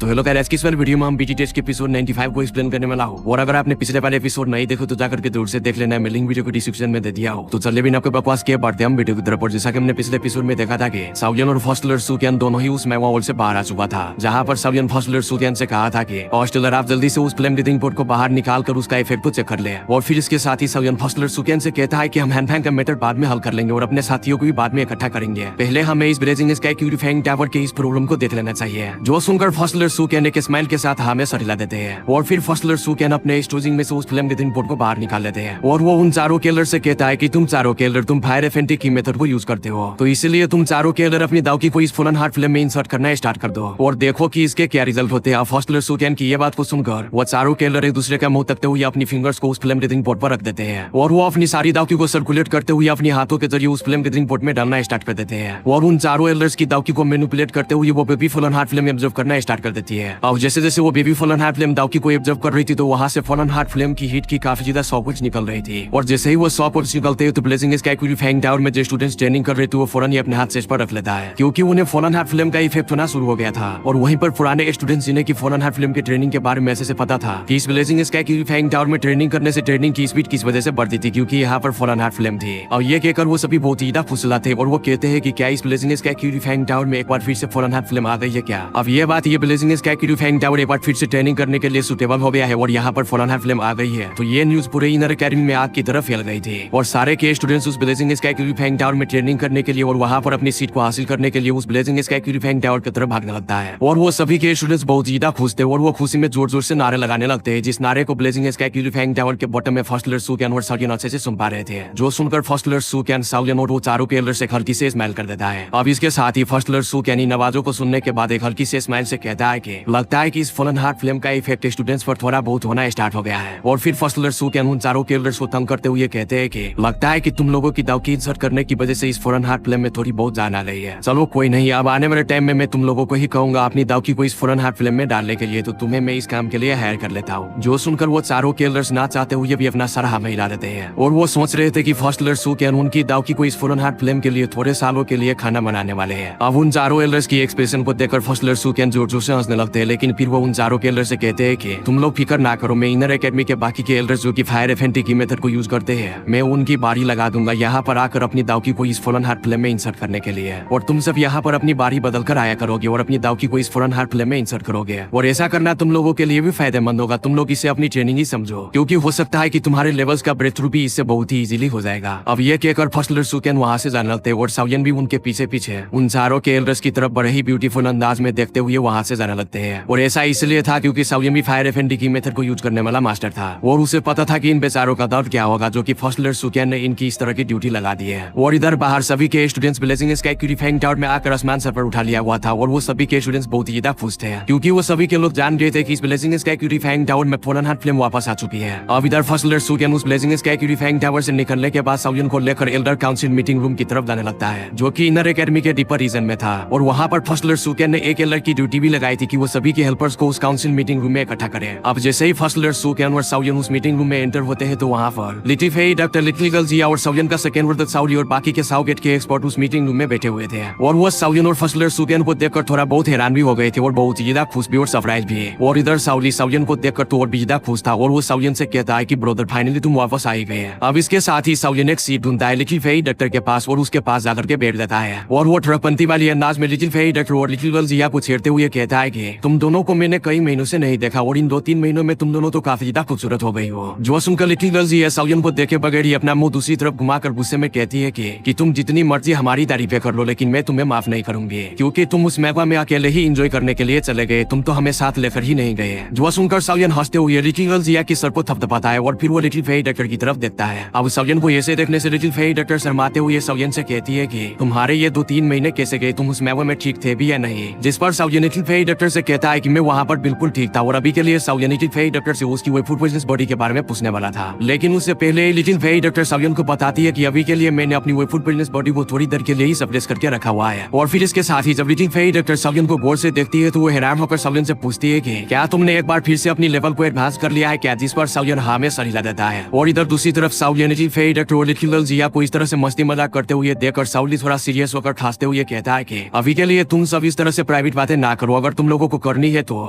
तो hello guys, इस वाले वीडियो में हम बीटी टेस्ट के एपिसोड 95 को एक्सप्लेन करने वाला हूँ। और अगर आपने पिछले वाले एपिसोड नहीं देखो तो जाकर के दूर से देख लेना है, मैं लिंक वीडियो को डिस्क्रिप्शन में दे दिया हो। तो चलिए बिना आपको बकवास किए बढ़ते हम वीडियो की तरफ। और जैसा कि हमने पिछले एपिसोड में देखा था कि साउलियन और फॉस्टलर सुकियान दोनों ही उस मैवा से बाहर आ चुका था, जहाँ पर साउलियन फॉस्टलर सुकियान से कहा था कि हॉस्टलर आप जल्दी से उस फ्लेम ब्रीथिंग पोर्ट को बाहर निकाल कर उसका इफेक्ट को चेक कर ले। और फिर इसके साथ ही साउलियन फॉस्टलर सुकियान से कहता है कि हम हैंडफैंग का मैटर बाद में हल कर लेंगे और अपने साथियों को भी बाद में इकट्ठा करेंगे। पहले हमें इस ब्रेजिंग स्काई क्यूरीफाइंग टावर के इस प्रॉब्लम को देख लेना चाहिए। जो सुनकर फॉस्टलर सुकियान एक स्माइल के साथ हमें सरिला देते हैं और फिर फॉस्टलर सुकियान अपने स्टोजिंग में से उस फ्लेम ब्रीथिंग पोर्ट को बाहर निकाल लेते हैं। और वो उन चारों केलर से कहता है कि तुम चारों केलर तुम फायर एफएनटी की मेथड को यूज करते हो, तो इसलिए तुम चारों केलर अपनी दावकी को इस फुलन हार्ट फ्लेम में इंसर्ट करना स्टार्ट कर दो और देखो कि इसके क्या रिजल्ट होते हैं। फॉस्टलर सुकियान की ये बात को सुनकर वो चारों केलर एक दूसरे का मुंह तकते हुए अपनी फिंगर्स को उस फ्लेम ब्रीथिंग पोर्ट पर रख देते हैं और वो अपनी सारी दावकी को सर्कुलेट करते हुए अपने हाथों के जरिए उस फ्लेम ब्रीथिंग पोर्ट में डालना स्टार्ट कर देते हैं। और उन चारों एल्डर्स की दावकी को मैनिपुलेट करते हुए वो baby Phulan heart flame observe करना स्टार्ट कर देती है। और जैसे जैसे वो baby Phulan heart flame Dawki को ऑब्जर्व कर रही थी तो वहां से फुलन हार्ट फ्लेम की हीट की काफी ज्यादा सॉकेट्स निकल रही थी। और जैसे ही वो सॉकेट्स निकलते तो ब्लेजिंग स्काई क्यूरीफाइंग टावर में जो स्टूडेंट्स ट्रेनिंग कर रहे थे वो फौरन ही अपने हाथ से इस पर रख लेता है, क्योंकि उन्हें फुलन हार्ट फ्लेम का इफेक्ट होना शुरू हो गया था। और वहीं पर पुराने स्टूडेंट्स जिन्हें की फुलन हार्ट फ्लेम के ट्रेनिंग के बारे में ऐसे से पता था कि इस ब्लेजिंग स्काई क्यूरीफाइंग टावर में ट्रेनिंग करने से ट्रेनिंग की स्पीड किस वजह से बढ़ती थी, क्योंकि यहाँ पर फुलन हार्ट फ्लेम थी। और ये कहकर वो सभी बहुत ज्यादा फुसलाते और वो कहते हैं कि क्या इस ब्लेजिंग स्काई क्यूरीफाइंग टावर में एक बार फिर से फुलन हार्ट फ्लेम आ गई है क्या। अब ये बात ये ब्लेजिंग स्काई क्यूरीफाइंग टावर एक बार फिर से ट्रेनिंग करने के लिए सुटेबल हो गया है और यहाँ पर फुलन हार्ट फ्लेम आ गई है। तो ये न्यूज पूरे इनर एकेडमी में आग की तरफ फैल गई थी और सारे के स्टूडेंट्स उस ब्लेजिंग स्काई क्यूरीफाइंग टावर में ट्रेनिंग करने के लिए और वहाँ पर अपनी सीट को हासिल करने के लिए उस ब्लेजिंग स्काई क्यूरीफाइंग टावर की तरफ भागने लगता है। और वो सभी के स्टूडेंट्स बहुत ज्यादा खुश थे और वो खुशी में जोर जोर से नारे लगाने लगते हैं, जिस नारे को ब्लेजिंग स्काई क्यूरीफाइंग टावर के बॉटम में फॉस्टलर सुकियान और साउलियन अच्छे से सुन पा रहे थे। जो सुनकर फॉस्टलर सुकियान साउलियन और वो चारों के एल्डर्स एक हल्की से स्माइल कर देता है। अब इसके साथ ही फॉस्टलर सुकियान इन आवाजों को सुनने के बाद एक हल्की से स्माइल से कहता है कि लगता है कि इस फुलन हार्ट फ्लेम का इफेक्ट स्टूडेंट्स पर थोड़ा बहुत होना स्टार्ट हो गया है। और फिर फॉस्टलर सुकियान उन चारों के एल्डर्स को तंग करते हुए कहते हैं कि लगता है कि तुम लोगों की दाव की इंसर्ट करने की वजह से इस फुलन हार्ट फ्लेम में थोड़ी बहुत जान आ रही है। चलो कोई नहीं, अब आने वाले टाइम में मैं तुम लोगों को ही कहूंगा अपनी दावकी को इस फुलन हार्ट फ्लेम में डालने के लिए, तो तुम्हें मैं इस काम के लिए हायर कर लेता हूँ। जो सुनकर वो चारों के एल्डर्स ना चाहते हुए भी अपना सर हमें हिला देते हैं और वो सोच रहे थे कि फॉस्टलर सुकियान उनकी दावकी को इस फुलन हार्ट फ्लेम के लिए थोड़े सालों के लिए खाना बनाने वाले हैं। अब उन चारों एल्डर्स की एक्सप्रेशन को देखकर फॉस्टलर सुकियान जोर जोर से हंसने लगते हैं, लेकिन फिर वो उन चारों के एल्डर्स से कहते हैं कि तुम लोग फिक्र ना करो, मैं इनर एकेडमी के बाकी के एल्डर्स जो कि फायर एफएनटी की मेथड को यूज करते हैं, मैं उनकी बारी लगा दूंगा यहाँ पर आकर अपनी दावकी को इस फुलन हार्ट फ्लेम में इंसर्ट करने के लिए। और तुम सब यहाँ पर अपनी बारी बदल कर आया करोगे और अपनी दावकी को इस फुलन हार्ट फ्लेम में इंसर्ट करोगे। और ऐसा करना तुम लोगों के लिए भी फायदेमंद होगा, तुम लोग इसे अपनी ट्रेनिंग ही समझो, क्योंकि हो सकता है कि तुम्हारे लेवल्स का ब्रेक थ्रू भी इससे बहुत ही इजीली हो जाएगा। अब ये कहकर फॉस्टलर सुकियान वहाँ से जाने लगते और साउलियन भी उनके पीछे पीछे उन चारों के एल्डर्स की तरफ बड़े ही ब्यूटीफुल अंदाज में देखते हुए वहाँ से जाने लगते हैं। और ऐसा इसलिए था क्योंकि साउलियन भी फायर एफएनटी की मेथड को यूज करने वाला मास्टर था और उसे पता था कि इन बेचारों का दर्द क्या होगा जो कि फॉस्टलर सुकियान ने इनकी इस तरह की ड्यूटी लगा दी है। और इधर बाहर सभी के स्टूडेंट्स ब्लेजिंग स्काई क्यूरीफाइंग टावर में आकर आसमान सर पर उठा लिया हुआ था और वो सभी के स्टूडेंट्स बहुत ज्यादा खुश थे, क्योंकि वो सभी के लोग जान रहे थे कि इस ब्लेजिंग स्काई क्यूरीफाइंग टावर में फुलन हार्ट फ्लेम वापस आ चुकी है। अब इधर फॉस्टलर सुकियान उस ब्लेजिंग स्काई क्यूरीफाइंग टावर से निकलने के बाद साउलियन को लेकर एल्डर काउंसिल मीटिंग रूम की तरफ जाने लगता है, जो कि इनर एकेडमी के डीपर रीजन में था। और वहाँ पर फॉस्टलर सुकियान ने एक एल्डर की ड्यूटी भी लगाई थी कि वो सभी के हेल्पर्स को उस काउंसिल मीटिंग रूम में इकट्ठा करे। अब जैसे ही फॉस्टलर सुकियान और साउलियन उस मीटिंग रूम में एंटर होते हैं तो वहाँ पर little Fei, doctor little girl Jia और साउलियन का सेकंड ब्रदर साउली और बाकी के साउगेट के एक्सपर्ट उस मीटिंग रूम में बैठे हुए थे। और वो साउलियन और फॉस्टलर सुकियान को देखकर थोड़ा बहुत हैरान भी हो गए थे और बहुत ज्यादा खुश भी और सरप्राइज भी। और इधर साउली साउलियन को देखकर तो और भी ज्यादा खुश था और वो साउलियन से कहता है कि ब्रदर फाइनली तुम वापस आ गए। अब इसके साथ ही साउलियन एक सीट ढूंढता है लिटिल फेई डॉक्टर के पास और उसके पास जाकर के बैठ जाता है और वो ट्रकपंती वाली अंदाज में लिटिल फेई डॉक्टर और लिटिल गर्ल जिया को छेड़ते हुए कहता है कि तुम दोनों को मैंने कई महीनों से नहीं देखा और इन 2-3 महीनों में तुम दोनों तो काफी ज्यादा खूबसूरत हो गई हो। जो सुनकर लिटिल गर्ल जिया साउलियन को देखे बगैर ही अपना मुंह दूसरी तरफ घुमाकर गुस्से में कहती है कि तुम जितनी मर्जी हमारी तारीफें कर लो, लेकिन मैं तुम्हें माफ नहीं करूंगी, क्योंकि तुम उस मैवा में अकेले ही एंजॉय करने के लिए चले गए, तुम तो हमें साथ लेकर ही नहीं गए। जो सुनकर साउलियन हंसते हुए लिटिल गर्ल जिया की सर को थपथपाता है और फिर वो लिटिल फेई डॉक्टर की तरफ देखता है। अब साउलियन को ऐसे देखने से लिटिल फेई डॉक्टर शर्माते हुए साउलियन से कहती है कि तुम्हारे ये 2-3 महीने कैसे गए, तुम उस मैवा में ठीक थे भी या नहीं। जिस पर साउलियन लिटिल फेई डॉक्टर से कहता है कि मैं वहाँ पर बिल्कुल ठीक था और अभी के लिए साउलियन लिटिल फेई डॉक्टर से उसकी वो फूड पॉइजनस बॉडी के बारे में पूछने वाला था, लेकिन उससे पहले लिटिल फेई डॉक्टर साउलियन को बताती है कि अभी के लिए मैंने अपनी वो फूड पॉइजनस बॉडी को थोड़ी देर के लिए ही सप्रेस करके रखा हुआ है। और फिर इसके साथ ही जब लिटिल फेई डॉक्टर साउलियन को गौर से देखती है तो वो हैरान होकर साउलियन से पूछती है कि क्या तुमने एक बार फिर से अपनी लेवल को एडवांस कर लिया है क्या, जिस पर साउलियन हाँ में सर हिला देता है। और इधर दूसरी तरफ साउलियन लिटिल फेई डॉक्टर और लिटिल गर्ल जिया को इस तरह से मस्ती मजाक करते हुए देखकर साउली थोड़ा सीरियस होकर खांसते हुए कहता है कि अभी के लिए तुम सब इस तरह से प्राइवेट बातें ना करो, अगर तुम लोगों को करनी है तो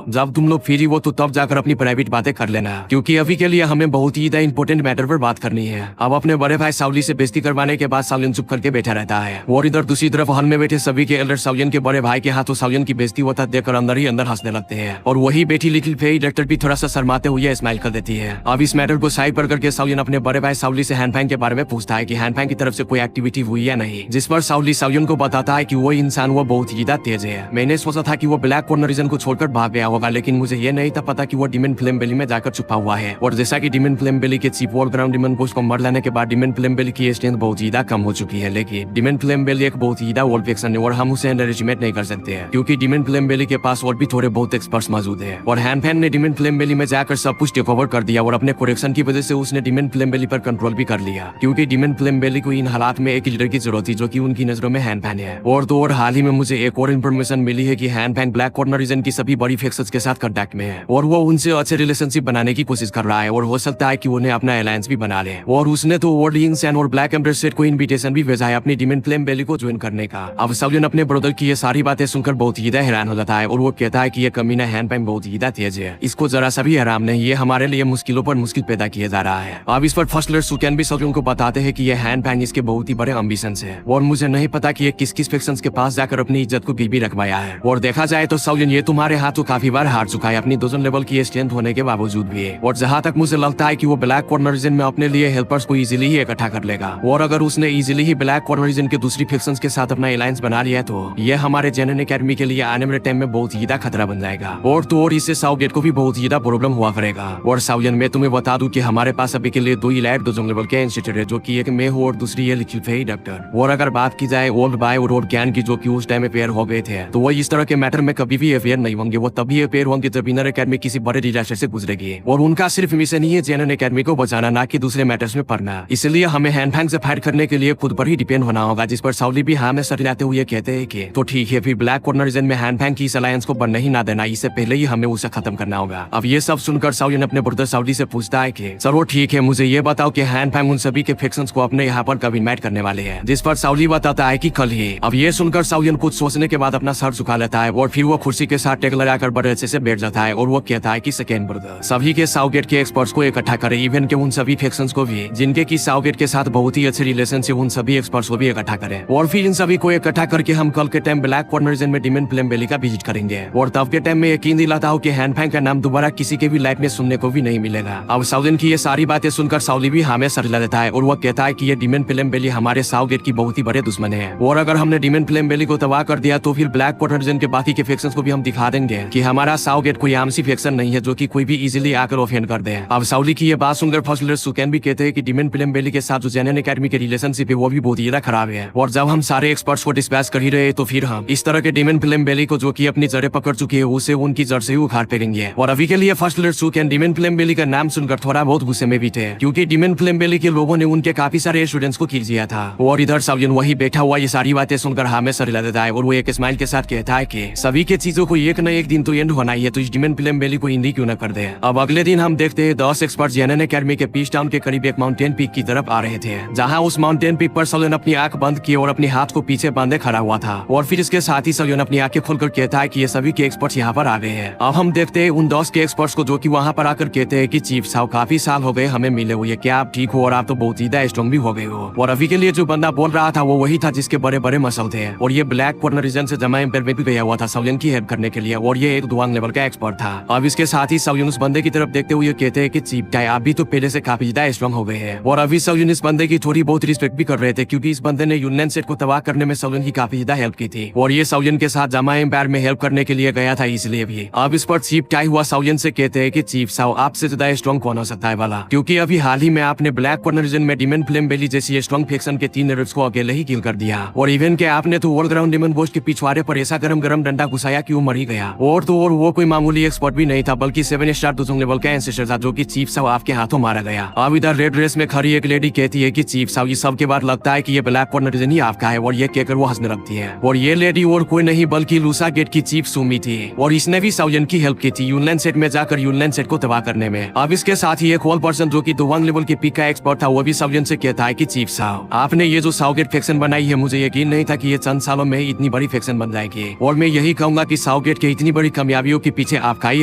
जब तुम लोग फ्री हो तो तब जाकर अपनी प्राइवेट बातें कर लेना, क्योंकि अभी के लिए हमें बहुत ही इंपॉर्टेंट मैटर पर बात करनी है। अब अपने बड़े भाई सावली से बेइज्जती करवाने के बाद सावलिन चुप करके बैठा रहता है और इधर दूसरी तरफ हॉल में बैठे सभी के एल्डर सावलिन के बड़े भाई के हाथों सावलिन की बेइज्जती होता देखकर अंदर ही अंदर हंसने लगते हैं। और वही बेटी लिटिल फेई डायरेक्टर भी थोड़ा सा शर्माते हुए स्माइल कर देती है। अब इस मैटर को साइड पर करके सावलिन अपने बड़े भाई सावली से हैंडफैंग के बारे में पूछता है कि हैंडफैंग की तरफ से कोई एक्टिविटी हुई या नहीं, जिस पर सावली सावलिन को बताता है कि वो इंसान वो बहुत ही ज्यादा तेज है। मैंने सोचा था कि वो ब्लैक कॉर्नर रीजन को छोड़कर भाग गया होगा, लेकिन मुझे ये नहीं था पता कि वो डिमन फ्लेम बेली में जाकर छुपा हुआ है। और जैसा कि डिमन फ्लेम बेली के chief wall ground demon boss को मर लाने के बाद डिमन फ्लेम बेली की स्ट्रेंथ बहुत ज्यादा कम हो चुकी है, लेकिन डिमन फ्लेम बेली एक बहुत ज्यादा वॉल फेक्शन है और हम उसे अंडरएस्टिमेट नहीं कर सकते हैं, क्योंकि डिमन फ्लेम बेली के पास और भी थोड़े बहुत एक्सपर्ट्स मौजूद है। और हैंडफैन ने डिमन फ्लेम बेली में जाकर सब कुछ टेक ओवर कर दिया और अपने कोरेक्शन की वजह से उसने डिमन फ्लेम बेली पर कंट्रोल भी कर लिया, क्योंकि डिमन फ्लेम बेली को इन हालात में एक लीडर की जरूरत थी जो कि उनकी नजरों में हैंडफैन है। और तो और हाल ही में मुझे एक और इन्फॉर्मेशन मिली है कि हैंडफैन ब्लैक कॉर्नर रीजन की सभी बड़ी फेक्शंस के साथ कांटेक्ट में है और वो उनसे अच्छे रिलेशनशिप बनाने की कोशिश कर रहा है और हो सकता है कि उन्हें अपना अलायंस भी बना ले। और उसने तो वर्डिंग और ब्लैक एम्ब्रेस को इन्विटेशन भी भेजा है अपनी डिमन फ्लेम बेली को ज्वाइन करने का। अब सावलिन अपने ब्रदर की ये सारी बातें सुनकर बहुत ज्यादा हैरान हो जाता है और वो कहता है कि ये कमीना हैंडपैन बहुत ज्यादा तेज है, इसको जरा सा भी आराम नहीं, ये हमारे लिए मुश्किलों पर मुश्किल पैदा किया जा रहा है। अब इस पर फर्स्ट लेयर सुकैन भी सावलिन को बताते हैं कि ये हैंडपैन इसके बहुत ही बड़े एम्बिशंस है और मुझे नहीं पता कि ये किस किस फेक्शंस के पास जाकर अपनी इज्जत को गिरवी रखवाया है। और देखा जाए तो सावलिन ये तुम्हारे हाथों काफी बार हार चुका है अपनी डजन लेवल की स्ट्रेंथ होने के बावजूद भी। और जहाँ तक मुझे लगता है कि वो ब्लैक कॉर्नर रीजन में अपने लिए हेल्पर्स को इजीली ही इकट्ठा कर लेगा और अगर उसने इजीली ही ब्लैक कॉर्नर रीजन के दूसरी फेक्शंस के साथ अपना अलायंस बना लिया तो ये हमारे जेनन एकेडमी के लिए आने वाले टाइम में बहुत ज्यादा खतरा बन जाएगा। और तो और इससे साउगेट को भी बहुत ज्यादा प्रॉब्लम हुआ करेगा। और सावलिन मैं तुम्हें बता दूं कि हमारे पास अभी के लिए दो इलाइट डजन लेवल के इंस्टीट्यूट है, जो कि एक मैं हूँ और दूसरी है लिटिल फेई डॉक्टर। और अगर बात की जाए ओल्ड बाय और ज्ञान की, जो कि उस टाइम अफेयर हो गए थे, तो वो इस तरह के मैटर में कभी भी अफेयर नहीं होंगे। वो तभी अफेयर होंगे जब इनर एकेडमी किसी बड़े डिजास्टर से गुजरेगी और उनका सिर्फ मिशन ही है जेनन एकेडमी को बचाना, ना कि दूसरे मैटर्स में पढ़ना। इसलिए हमें हैंडफैंग से फाइट करने के लिए खुद पर ही डिपेंड होना होगा, जिस पर सावली भी हाँ में सर लाते हुए कहते हैं कि तो ठीक है, फिर ब्लैक कॉर्नर रीजन में हैंडफैंग की इस अलायंस को बनने ही ना देना, इससे पहले ही हमें उसे खत्म करना होगा। अब ये सब सुनकर सावलिन अपने ब्रदर सावली से पूछता है कि सर वो ठीक है, मुझे ये बताओ कि हैंडफैंग उन सभी के फेक्शंस को अपने यहाँ पर कब इनवाइट करने वाले हैं, जिस पर सावली बताता है कि कल ही। अब ये सुनकर सावलिन कुछ सोचने के बाद अपना सर झुका लेता है और फिर वो कुर्सी के साथ टेक लगाकर बड़े अच्छे से बैठ जाता है और वो कहता है कि सेकेंड ब्रदर, सभी के साउगेट के एक्सपर्ट्स को इकट्ठा करे, इवन के उन सभी फेक्शंस को भी जिनके की साउगेट के साथ बहुत ही अच्छे रिलेशन से, उन सभी एक्सपर्ट्स को भी इकट्ठा करें और फिर इन सभी को इकट्ठा करके हम कल के टाइम ब्लैक कॉर्नर रीजन में डिमन फ्लेम बेली का विजिट करेंगे। और तब के टाइम में यकीन दिलाता हूँ कि हैंडफैंग का नाम दोबारा किसी के भी लाइफ में सुनने को भी नहीं मिलेगा। अब सावलिन की ये सारी बातें सुनकर सावली भी हमें सर ला देता है और वो कहता है कि ये डिमन फ्लेम बेली हमारे साउगेट की बहुत ही बड़े दुश्मन है और अगर हमने डिमन फ्लेम बेली को तबाह कर दिया तो फिर ब्लैक कॉर्नर रीजन के बाकी के फेक्शंस को भी हम दिखा देंगे कि हमारा साउगेट कोई आम सी फेक्शन नहीं है जो कि कोई भी इजीली आकर ऑफेंड कर दे। अब सावली की ये बात सुनकर फर्स्ट लेयर सुकैन भी कहते हैं कि डिमन फ्लेम बेली के साथ जो जेनन एकेडमी के रिलेशनशिप है वो भी बहुत ज्यादा खराब है। और जब हम सारे एक्सपर्ट्स को डिस्पैच कर ही रहे तो फिर हम इस तरह के डिमन फ्लेम बेली को, जो कि अपनी जड़ें पकड़ चुकी है, उसे उनकी जड़ से ही उखाड़ फेंकेंगे। और अभी के लिए फर्स्ट लेयर सुकैन डिमन फ्लेम बेली का नाम सुनकर थोड़ा बहुत गुस्से में भी थे, क्योंकि डिमन फ्लेम बेली के लोगों ने उनके काफी सारे स्टूडेंट्स को किल किया था। और इधर सावलिन वही बैठा हुआ ये सारी बातें सुनकर हमें सर हिला देता है और वो एक स्माइल के साथ कहता है कि सभी के चीजों को एक न एक दिन तो एंड होना ही है, तो इस डिमन फ्लेम बेली को हिंदी क्यों न कर दे। अब अगले दिन हम देखते हैं 10 एक्सपर्ट जेनन एकेडमी के पीच टाउन के करीब एक माउंटेन पीक की तरफ आ रहे थे, जहाँ उस माउंटेन पीक पर सावलिन अपनी आंख बंद किए और अपने हाथ को पीछे बांधे खड़ा हुआ था। और फिर इसके साथ ही सावलिन अपनी आंखें खोलकर कहता है कि ये सभी के एक्सपर्ट्स यहाँ पर आ गए हैं। अब हम देखते हैं उन 10 के एक्सपर्ट्स को, जो कि वहाँ पर आकर कहते हैं कि चीफ साहब काफी साल हो गए हमें मिले हुए, क्या आप ठीक हो और आप तो बहुत ज्यादा स्ट्रॉन्ग भी हो गए हो। और अभी के लिए जो बंदा बोल रहा था वो वही था जिसके बड़े बड़े मसल थे और ये ब्लैक कॉर्नर रीजन से जमा एम्पायर में भी गया हुआ था सावलिन की हेल्प करने के लिए और ये एक दुआंग लेवल का एक्सपर्ट था। अब इसके साथ ही सावलिन उस बंदे की तरफ देखते हुए कहते हैं कि चीफ टाई आप भी तो पहले से काफी ज्यादा स्ट्रॉन्ग हो गए हैं। और अभी सावलिन इस बंदे की थोड़ी बहुत रिस्पेक्ट भी कर रहे थे, क्योंकि इस बंदे ने यूनियन सेट को तबाह करने में सावलिन की काफी ज्यादा हेल्प की थी और ये सावलिन के साथ जमा एम्पायर में हेल्प करने के लिए गया था, इसलिए भी। अब इस पर चीफ टाई हुआ सावलिन से कहते हैं कि चीफ साहब आपसे ज्यादा स्ट्रॉन्ग कौन हो सकता है वाला, क्योंकि अभी हाल ही में आपने ब्लैक कॉर्नर रीजन में डिमन फ्लेम बेली जैसी स्ट्रॉन्ग फेक्शन के 3 लीडर्स को अकेले ही किल कर दिया। और इवन के आपने तो वर्ल्ड ग्राउंड डिमन बोस्ट के पिछवाड़े पर ऐसा गरम डंडा घुसाया कि वो मर ही गया। और तो और वो कोई मामूली एक्सपर्ट भी नहीं था, बल्कि 7 स्टार दुजुंग लेवल का एंसेस्टर था, जो कि चीफ साहब आपके हाथों मारा गया। अब इधर रेड ड्रेस में खड़ी एक लेडी कहती है कि चीफ साहब ये सब के बाद लगता है कि ये ब्लैक कॉर्नर रीजन ही आपका है, और ये कहकर वो हंसने लगती है। और ये लेडी और कोई नहीं बल्कि लूसा गेट की चीफ सुमी थी और इसने भी सावलिन की हेल्प की थी यूनलैंड सेट में जाकर यूनलैंड सेट को तबाह करने में। अब इसके साथ ही एक और पर्सन जो कि दुवांग लेवल के पीक का एक्सपर्ट था, वो भी सावलिन से कहता है कि चीफ साहब आपने ये जो साउगेट फेक्शन बनाई है, मुझे यकीन नहीं था कि ये चंद सालों में इतनी बड़ी फेक्शन बन जाएगी। और मैं यही कहूंगा कि साउगेट के इतनी बड़ी कामयाबियों के पीछे आपका ही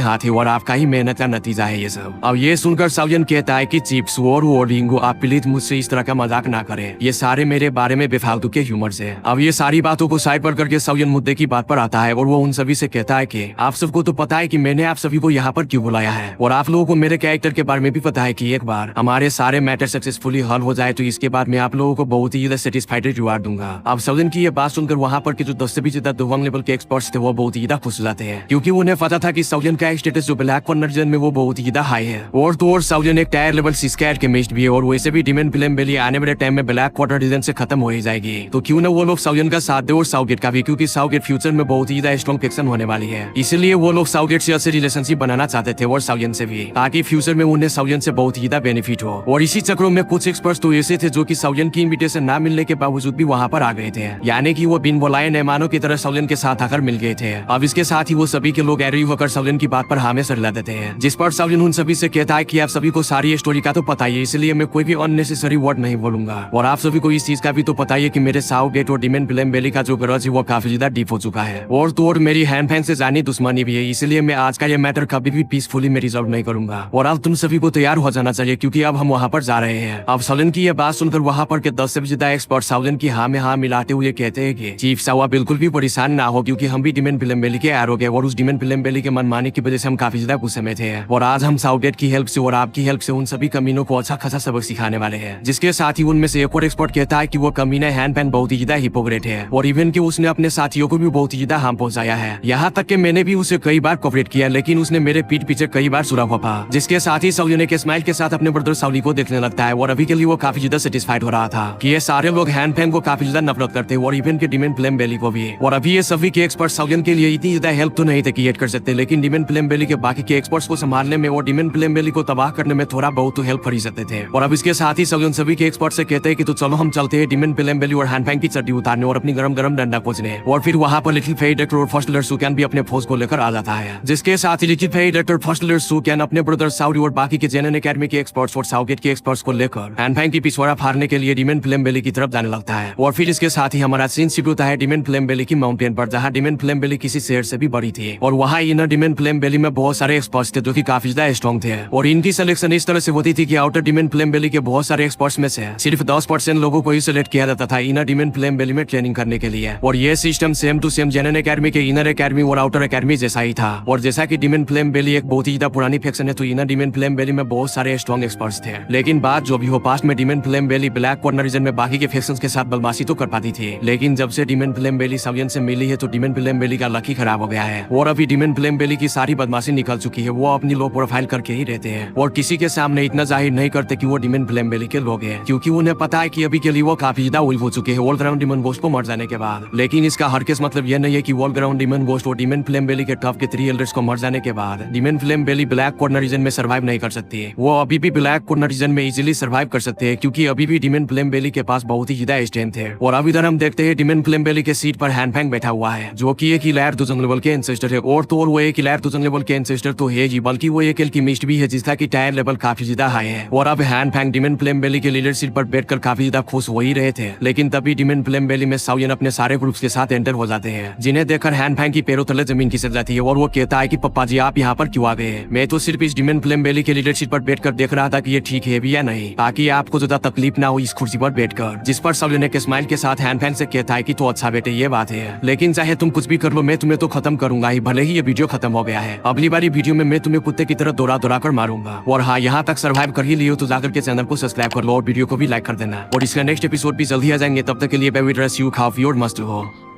हाथ है और आपका ही मेहनत का नतीजा है ये सब। अब ये सुनकर साउयन कहता है कि चिप्स और रिंगो आप प्लीज मुझसे इस तरह का मजाक ना करें, ये सारे मेरे बारे में बेफालतू के ह्यूमर से। अब ये सारी बातों को साइड पर करके साउयन मुद्दे की बात पर आता है और वो उन सभी से कहता है कि आप सबको तो पता है कि मैंने आप सभी को यहाँ पर क्यों बुलाया है और आप लोगों को मेरे कैरेक्टर के बारे में भी पता है कि एक बार हमारे सारे मैटर सक्सेसफुली हल हो जाए तो इसके बाद मैं आप लोगों को बहुत ही सेटिस्फाइड रिवार्ड दूंगा। अब साउयन की ये बात सुनकर वहाँ पर के जो 10 से भी ज्यादा दुवंग लेवल के एक्सपर्ट्स थे वो बहुत ही ज्यादा खुश हो जाते हैं, क्योंकि उन्हें पता था कि साउयन का स्टेटस जो ब्लैक कॉर्नर रीजन में वो बहुत ही ज्यादा हाई है। और तो और साउयन एक टायर लेवल सिस्कैट के मेस्ट भी है और वैसे भी डिमन फिल्म बेली आने वाले टाइम में ब्लैक कॉर्नर रीजन से खत्म हो ही जाएगी, तो क्यों ना वो लोग साउयन का साथ दे और साउगेट का भी, क्योंकि साउगेट फ्यूचर में बहुत ही ज्यादा स्ट्रॉन्ग फिक्शन होने वाली है। इसलिए वो लोग साउगेट से अच्छे रिलेशनशिप बनाना चाहते थे और साउयन से भी, ताकि फ्यूचर में उन्हें साउयन से बहुत ही ज्यादा बेनिफिट हो। और इसी चक्रों में कुछ एक्सपर्ट्स तो ऐसे थे जो कि साउयन की इनविटेशन ना मिलने के बावजूद भी वहाँ पर आ गए थे, यानी कि वो बिन बुलाए मेहमानों की तरह साउयन के साथ आकर मिल गए थे। अब इसके साथ ही वो सभी के लोग एग्री होकर साउयन की बात पर हामी सर ला देते हैं, जिस पर साउयन उन सभी से कहता है कि आप सभी को सारी स्टोरी का तो पता ही है, इसलिए मैं कोई भी अननेसेसरी वर्ड नहीं बोलूंगा और आप सभी को इस चीज का भी तो पता ही है कि मेरे साउगेट और डिमन फिल्म बेली का जो गरज है वो काफी ज्यादा डीप हो चुका है और तो और मेरी हैंड फैन से जानी दुश्मनी भी है, इसलिए मैं आज का ये मैटर कभी भी पीसफुली में रिजॉल्व नहीं करूंगा और अब तुम सभी को तैयार हो जाना चाहिए क्योंकि अब हम वहाँ पर जा रहे हैं। अब साउयन की ये बात सुनकर वहाँ पर के 10 से भी ज्यादा एक्सपर्ट साउयन की हाँ में हाँ मिलाते हुए कहते हैं कि चीफ सावा बिल्कुल भी परेशान ना हो, क्योंकि हम भी डिमन फिल्म बेली के आरोग्य और उस डिमन फिल्म बेली के मनमानी की वजह से हम काफी ज्यादा गुस्से में थे और आज हम साउगेट की हेल्प से और आपकी हेल्प से उन सभी कमीनों को अच्छा खासा सबक सिखाने वाले हैं। जिसके साथ ही उनमें से एक और एक्सपर्ट कहता है कि वो कमीना हैंड पैन बहुत ही ज्यादा हिपोक्रेट है और इवन कि उसने अपने साथियों को भी बहुत ही ज्यादा हार्म पहुंचाया है, यहाँ तक कि मैंने भी उसे कई बार कोऑपरेट किया लेकिन उसने मेरे पीठ पीछे कई बार सुरा हुआ। जिसके साथ ही साउयन एक स्माइल के साथ अपने ब्रदर साउली को देखने लगता है और अभी के लिए वो काफी ज्यादा सेटिस्फाइड हो रहा था कि ये सारे लोग हैंड पैन को काफी ज्यादा नफरत करते और इवन के डिमन फिल्म बेली को भी। और अभी ये सभी के एक्सपर्ट साउयन के लिए इतनी ज्यादा हेल्प तो नहीं थे कि कर सकते, लेकिन डिमन फिल्म बेली के बाकी के एक्सपर्ट्स को संभालने में और डिमन फिल्म बेली को तबाह करने में थोड़ा बहुत तो हेल्प कर ही सकते थे। और अब इसके साथ ही साउयन सभी के एक्सपर्ट से कहते हैं कि तो चलो हम चलते हैं डिमन फिल्म बेली और हैंड पैन की चड्डी उतारने और अपनी गरम गरम डंडा पोंछने। और फिर वहाँ पर लिटिल फेई डायरेक्टर और फर्स्ट लेयर सुकैन भी अपने फौज को लेकर आ जाता है, जिसके साथ ही little Fei director first layer सुकैन अपने ब्रदर साउरी और बाकी के जेनन एकेडमी के एक्सपर्ट्स और साउगेट के एक्सपर्ट्स को लेकर हैंड पैन की पिछवाड़ा फाड़ने के लिए डिमन फिल्म बेली की तरफ जाने लगता है। और फिर इसके साथ ही हमारा सीन शिफ्ट होता है डिमन फिल्म बेली की माउंटेन पर, जहाँ डिमन फिल्म बेली किसी शेर से भी बड़ी थी और वहाँ इनर डिमन फिल्म बेली में बहुत सारे एक्सपर्ट्स थे जो कि काफी ज्यादा स्ट्रॉन्ग थे और इनकी सिलेक्शन इस तरह से होती थी कि आउटर डिमन फिल्म बेली के बहुत सारे एक्सपर्ट्स में से सिर्फ 10% लोगों को ही सिलेक्ट किया जाता था इनर डिमन फिल्म बेली में ट्रेनिंग करने के लिए। और ये सिस्टम सेम टू सेम जेनन एकेडमी के इनर एकेडमी और आउटर एकेडमी जैसा ही था। और जैसा कि डिमन फिल्म बेली एक बहुत ही ज्यादा पुरानी फैक्शन है तो इनर डिमन फिल्म बेली में बहुत सारे स्ट्रॉन्ग एक्सपर्ट्स थे, लेकिन बात जो भी हो पास्ट में डिमन फिल्म बेली ब्लैक कॉर्नर रीजन में बाकी के फैक्शंस के साथ बदमाशी तो कर पाती थी, लेकिन जब से डिमन फिल्म बेली साउयन से मिली है तो डिमन फिल्म बेली का लक ही खराब हो गया है और अभी डिमन फिल्म बेली की सारी बदमाशी निकल चुकी है। वो अपनी लो प्रोफाइल करके ही रहते हैं और किसी के सामने इतना जाहिर नहीं करते कि वो डिमन फिल्म बेली के लोग हैं, क्योंकि उन्हें पता है कि अभी के लिए वो काफी ज्यादा वीक हो चुके हैं ऑलराउंड डिमन घोस्ट को मर जाने के बाद। लेकिन इसका हर केस मतलब यह नहीं है कि ऑलराउंड डिमन घोस्ट और डिमन फिल्म बेली के टफ के 3 एल्डर्स को मर जाने के बाद डिमन फिल्म बेली ब्लैक कॉर्नर रीजन में सर्वाइव नहीं कर सकती है। वो अभी भी ब्लैक कॉर्नर रीजन में इजीली सर्वाइव कर सकते हैं, क्योंकि अभी भी डिमन फिल्म बेली के पास बहुत ही ज्यादा स्ट्रेंथ है। और अब इधर हम देखते हैं डिमन फिल्म बेली के सीट पर हैंड फैंग बैठा हुआ है, जो कि एक इलायर दुजंग लेवल के एंसेस्टर है और तो और वो एक इलायर दुजंग लेवल के एंसेस्टर तो है जी, बल्कि वो एक एल्केमिस्ट भी है जिसका की टायर लेवल काफी ज्यादा हाई है। और अब हैंड फैंग डिमन फिल्म बेली के लीडरशिप पर बैठकर काफी ज्यादा खुश हो ही रहे थे, लेकिन तभी डिमन फिल्म बेली में साउयन अपने सारे ग्रुप्स के साथ एंटर हो जाते हैं, जिन्हें देखकर हैंड फैंग की पैरों तले जमीन खिसक जाती है और वो कहता है कि पप्पा जी आप यहाँ पर क्यों आ गए? मैं तो सिर्फ इस डिमन फिल्म बेली के लीडरशिप पर बैठकर देख रहा था कि ये ठीक है भी या नहीं, ताकि आपको ज्यादा तकलीफ ना हो इस कुर्सी पर बैठकर। जिस पर साउयन एक स्माइल के साथ हैंड फैंग से कहता है कि तो अच्छा बेटे ये बात है, लेकिन चाहे तुम कुछ भी कर लो मैं तुम्हें तो खत्म करूंगा ही, भले ही ये वीडियो खत्म हो गया है। अगली बारी वीडियो में मैं तुम्हें कुत्ते की तरह दौड़ा दौड़ा कर मारूंगा। और हाँ, यहाँ तक सर्वाइव कर ही लियो तो जाकर के चैनल को सब्सक्राइब कर लो और वीडियो को भी लाइक कर देना। और इसका नेक्स्ट एपिसोड भी जल्दी आ जाएंगे, तब तक के लिए बेबी ड्रेस यू खाओ और मस्त हो।